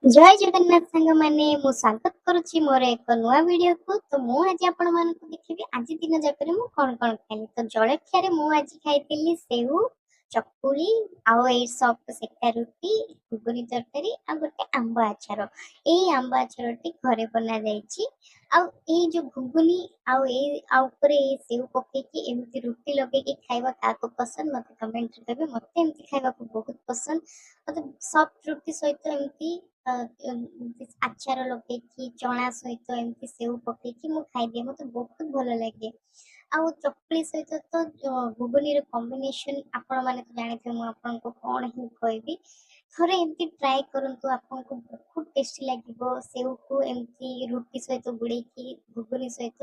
जय जगन्नाथ सांग माने मु स्वागत करुछि मोर एक नुआ वीडियो को। तो मु आज आपण मानक देखिबी आज दिन जाक रे मु कोन कोन खाइली। तो जळखिया रे मु आज खाइतिली सेउ चकुली आउ ए सॉफ्ट सेका रुटी घुगुनी तरकारी आ गोटे आंबा आचार। एई आंबा आचारटी घरे बना जाईची। आउ ए जो घुगुनी आउ ए आ ऊपर ए सेउ पके कि एमती रुटी लगे कि खाइबा काको पसंद मते कमेंट रे देबे। मते एमती खाइबा को बहुत पसंद। मते सॉफ्ट रुटी सहित एमती आचार लगे चना सहित एमती सेव पके मु खाइदिए मते बहुत भल लगे। आउ चकुली सहित तो घुगुनी कॉम्बिनेशन आपण माने तो जानिथे मु आपनको कोन ही कहबी। थरे एमती ट्राई करंतु आपनको बहुत टेस्टी लागिवो। सेव को एमती रुटी सहित गुड़े की घुगुनी सहित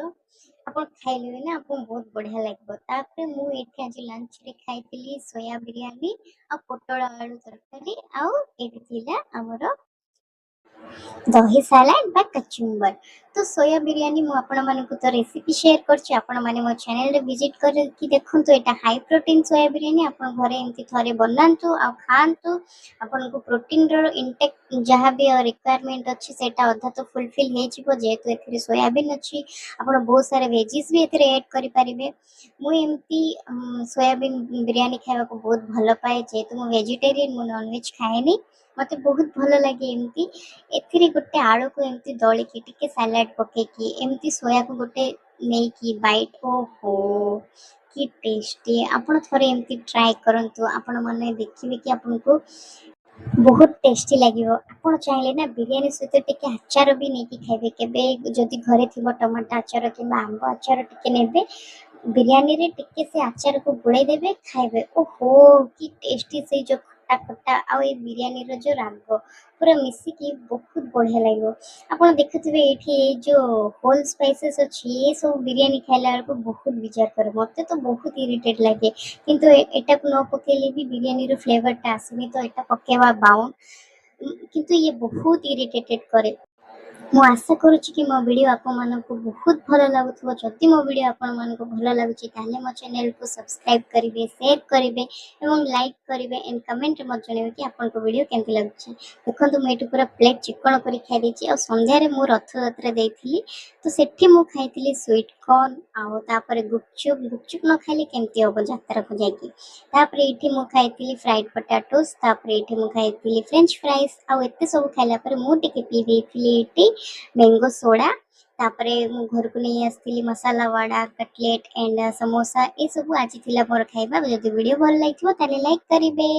आपण खाइले ना आपको बहुत बढ़िया लागिवो। तापर मु एठी आज लंच रे खाइतिली सोया बिरयानी आ पोटल आलू तरकारी आउ एठी थिला हमर दही सालाड बा कचुम्बर। तो सोया बिरयानी मु आपण मानकु तो रेसिपी शेयर करछि। आपण माने मो चैनल रे विजिट कर कि देखंतु एटा हाई प्रोटीन सोया बिरयानी। आपण घरे एमती थरे बनांतु आ खांतु। आपण को प्रोटीन रो इनटेक जहा भी रिक्वायरमेंट अछि सेटा अधा तो फुलफिल हे जिवो जेतु एथिरे सोयाबीन अछि। आपण बहुत सारे वेजिस भी एथिरे ऐड करि परिबे। मु एमती सोयाबीन बिरयानी खाइबा को बहुत भल पाए जेतु मु वेजिटेरियन मु नॉन वेज खाएनी। मते बहुत भल लागे एमती एथिरे गोटे आलू को एमती दली की टिके सलाड पके की एमती सोया को गोटे नै की बाइट ओहो की टेस्टी। आपण थरे एमती ट्राई करंतु। आपण माने देखिबे कि आपनको बहुत टेस्टी लागिवो। आपण चाहिले ना बिरयानी सहित टिके अचार भी नै की खाइबे। केबे जदि घरे थिबो टमाटर अचार किबा आंबा अचार टिके नेबे बिरयानी रे टिके से अचार को गुड़े देबे खाइबे। ओहो की टेस्टी से जो खट्टा खट्टा आ ए बिरयानी रो जो राग पूरा मिसी की बहुत बढ़िया लागिवो। आपण देखुथिबे एठी ए जो होल स्पाइसेस अछि ए सब बिरयानी खाइला बेलको बहुत विचार करे। मते तो बहुत इरिटेट लागे किंतु एटा को न पकेले भी बिरयानी रो फ्लेवर टा आसेनी। तो एटा पकेवा बाउंड किंतु ये बहुत इरिटेटेड करे। मु आशा करूछि कि मो वीडियो आपन मानको बहुत भल लागुथबो। जदि मो वीडियो आपन मानको भल लागुछि ताले मो चैनल को सब्सक्राइब करिवे शेयर करिवे एवं लाइक करिवे एंड कमेंट रे मत जणेबे कि आपन को वीडियो केमति लागुछि। देखंतु मु एटु पूरा प्लेट चिकन करी खाइ देछि। आ संध्या रे मु रथ यात्रा देइथिली तो सेठी मु खाइथिली स्वीट कॉर्न आउ तापरे गुपचुप। गुपचुप न खाइले केमति होबो यात्रा को जाइकी। तापरे एठी मु खाइथिली फ्राइड पोटैटोस। तापरे एठी मु खाइथिली फ्रेंच फ्राइज आउ एते सब खाइला पर मु टिके पी देइथिली एठी मैंगो सोडा। तापरे मु घर को नहीं आसती मसाला वड़ा कटलेट एंड समोसा ए सब आज थिला मोर खाइबा। जदि वीडियो भल लागिथिबो ताले लाइक करिवे।